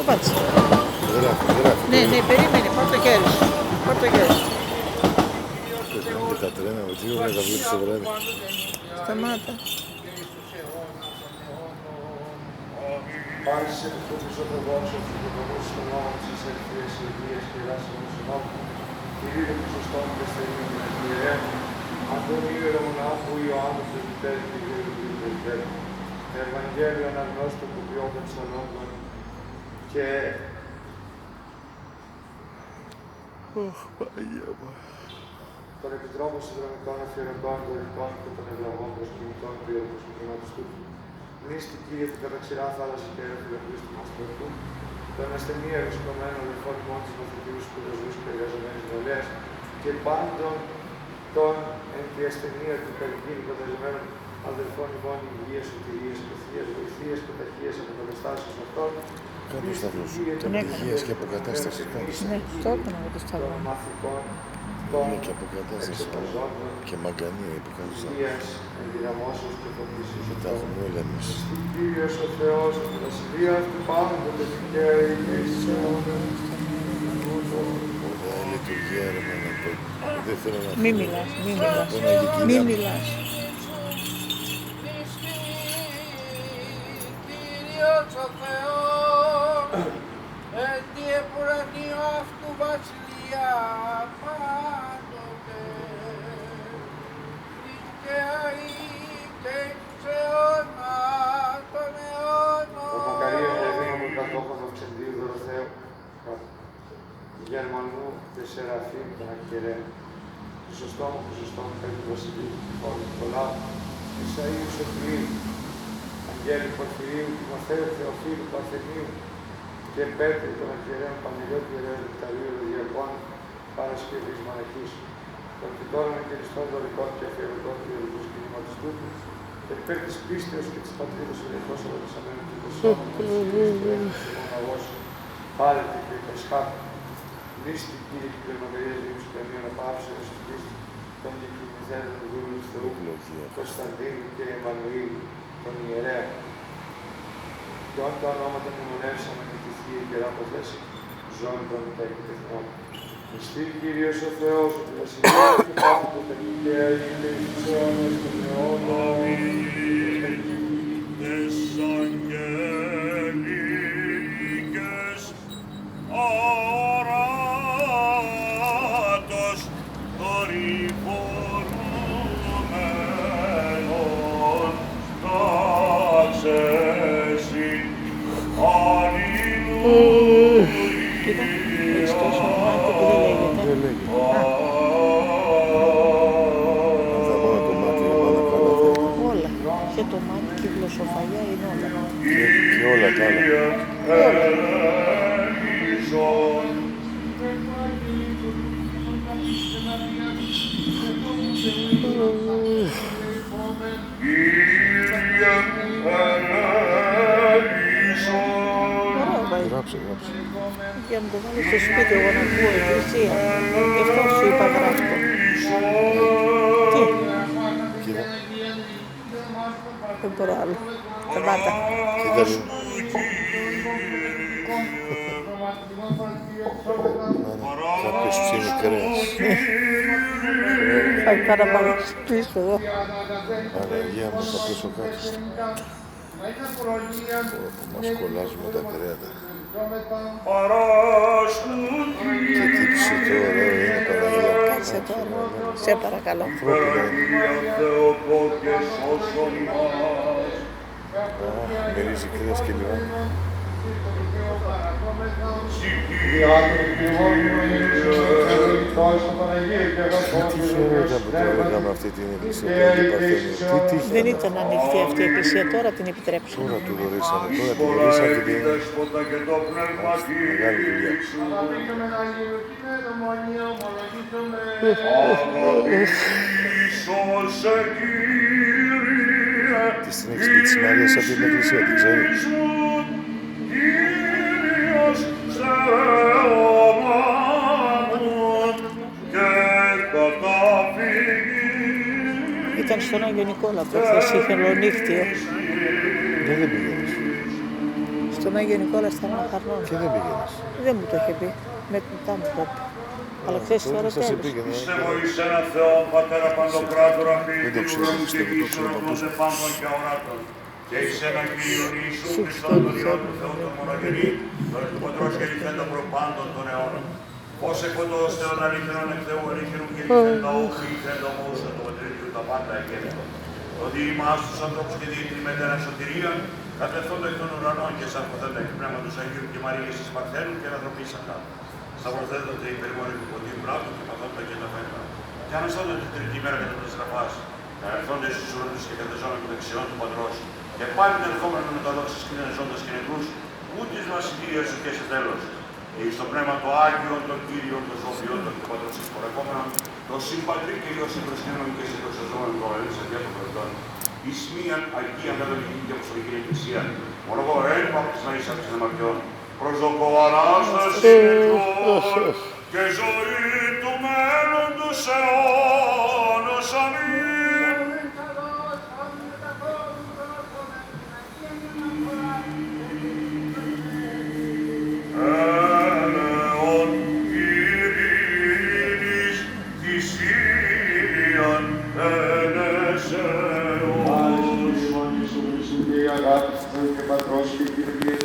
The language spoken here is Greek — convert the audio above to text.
σταμάτησε. Γράφει. Ναι, περίμενε, πάρ' το χέρι σου. Πάρ' το χέρι σου. Και τα τρένα με τι ώρα τα βλέπεις το βράδυ. Σταμάτα. Πάρησε το πίσω το δόξο του και το δόξο των νόμων της ελευθερίας ηλικίας και δάσεων των συνόπων, κυρίω του σωστών και στερείων των ιερέων, Αντωνίου Ιερομονάχου Ιωάννου του Επιτέλου και Κύριου του Επιτέλου, το Ευαγγέλιο αναγνώστο του ποιότητα της ονόντων και των επιτρόπων συνδρομικών αφιερωτών, των ειδικών και των ευλογών προσκυνητών του ιερού συγκεκριμένου του. Μνήστη Κύριε την καταξηρά θάλασσα και έρευνα του μας Θεού, των ασθενείων βρισκομένων αδελφών ημών της μαθητήρους σπουδαζούς και εργαζομένης νεολαίας και πάντων των εν τη ασθενεία του περικίνη καταζημένων αδελφών ημών υγείας, σωτηρίας, πεθείας, βοηθείας και ταχείας αποκαταστάσεως αυτών. Κάτω σταυρός. Υγείας και αποκατάσταση. Ναι, το έκανα με το σταυρό. Υγεία και αποκατάσταση. Και μαγκανία υποκατάσταση. Και τα έχουμε όλα εμείς. Κύριος ο Θεός, ο Βασιλείας του πάντοτε δικαίη και εις αιώνας. Ωραία λειτουργία ρε μάνα. Δεν θέλω να Μη μιλάς. Μη μιλάς. Κύριος ο Θεός, εν τη επουρανίου αυτού βασιλεία πάντοτε, δικαίη και εις αιώνας των αιώνων. Το Μακαρίο Ευρύνομου κατόχος αυξεντίου Δωροθέου, Γερμανού και Σεραφείμ των Ακυρέων, Χρυσοστόμου, Πέτρου Βασιλείου, Φόρου Νικολάου, Ισαΐου Σοφρίου, Αγγέλου Πορφυρίου, Τιμοθέου Θεοφίλου Παρθενίου και Πέτρου των Ακυρέων, Παναγιώτη Ιερέων Νεκταρίου, Διακόνου, Παρασκευής Μοναχής, των φυτόρων αγγελιστών δωρικών και αφιερωτών του ιερικού κινήματος τούτου, και υπέρ της πίστεως και της πατρίδος ελεγχώς ολοκυσαμένου του Κοσμόνου, της Κυρίας Σιμών Αγός, Πάρετε και Πεσχάτου, Μνήστη Κύριε και Πλεοναγαρίας Δήμους και Αμείων Απάυσεως της Κρίστη, των διακλημιζέντων του Δούλου του Θεού, Κωνσταντίνου και Εμμανουήλ, τον Ιερέα. Και όταν τα ονόματα μνημονεύσαμε και τη Θεία Ιερά Αποθέση, ζώνη των τεχνών. Μνηστή Κύριος ο Θεός, ο Βασιλείας του πάντοτε και έγινε εις αιώνας των αιώνων. Ορατός δορυφορούμενος τάξεσι Όλα. Και το μάτι και η γλωσσοφαγιά είναι όλα. Και όλα τα άλλα. Γράψε. Για να το βάλω στο σπίτι εγώ να ακούω εκκλησία. Γι' αυτό σου είπα γράφτο. Τι. Κοίτα. Δεν μπορώ άλλο. Σταμάτα. Κοίτα λίγο. Κάποιος ψήνει κρέας. Θα κάνω να πάω πίσω εδώ. Παναγία μου θα πέσω κάτω. Μας κολλάζουμε τα κρέατα. Και τι ψητό ωραίο είναι Παναγία. Κάτσε τώρα. Σε παρακαλώ. Ανθρώπινα είναι. Μυρίζει κρέας και λιβάνι. Τι φαίνεται από το έλεγαμε αυτή την εκκλησία του Αγίου Παρθένιου. Τι τύχη. Δεν ήταν ανοιχτή αυτή η εκκλησία, τώρα την επιτρέψαμε. Τώρα του δωρήσαμε, τώρα την δωρήσαμε και την... Μεγάλη δουλειά. Τι στην έχεις πει της Μαρίας αυτή την εκκλησία, την ξέρεις. Ήταν στον Άγιο Νικόλα προχθές, είχε ολονύχτιο. Δεν πήγαινες. Στο στον Άγιο Νικόλα στα Μαχαρνών. Και δεν πήγαινες. Δεν μου το είχε πει. Μετά μου το είπε. Αλλά ξέρεις τώρα Τότε σας τέλος. πήγαινε. Πιστεύω εις έναν Θεό, Πατέρα Παντοκράτορα, Δεν το Ποιητή ξέρω, ουρανού και πιστεύω, το γης, ξέρω οροφνός από επάντων και αοράτων. Και εις έναν Κύριον Ιησού Χριστόν, τον Υιόν του Θεού, τον μονογενή, τον εκ του Πατρός και ελθέντο προπάντων των αιώνων. Ως εκποτός Θεόν αλήθινον εκ Θεού αλήθινον και ελθέντα όχη, ελθέντα ομούσον του Πατριδιού τα πάντα εγένετο. Το διήμας τους ανθρώπους και διεκκλημέται ένα σωτηρία, κατευθόντο εκ των ουρανών και σαρκωθέντα εκ πνεύματος Αγίου και Μαρίας της Παρθένου και ανθρωπίσαντα. Σταυροθέτονται υπερμόνοι του Ποντίου Κράτου και παθόντα και τα φέτα. Και αναστώνται την τρίτη μέρα κατά τις γραφάς, κατευθόντες στους ουρανούς και κατεζόμενοι των δεξιών του Πατρός, και πάλι ερχόμενοι με τα δόξα σκήνες ζώντας και νεκρούς, ούτης βασιλείας σου και σε τέλος. Και εις το πνεύμα το Άγιον, τον Κύριον, τον Σοφιόν, τον Πατρός της Πορευόμενων, το Συμπατρί και Υιός συμπροσκύνων και συντοξαζόμενων των Ελλήνων Αγία των Κρατών, εις μίαν Αγία Καθολική και Αποστολική Εκκλησία, μονογό εν βάπτισμα εις άξιων αμαρτιών, προσδοκώ Ανάσταση νεκρών και ζωή του μέλλοντος αιώνος. Αμήν. Έλεον ειρήνης θυσίαν ενέσεως. Πάλι σου Χριστού και η αγάπη του Θεού και Πατρός και η Κύριε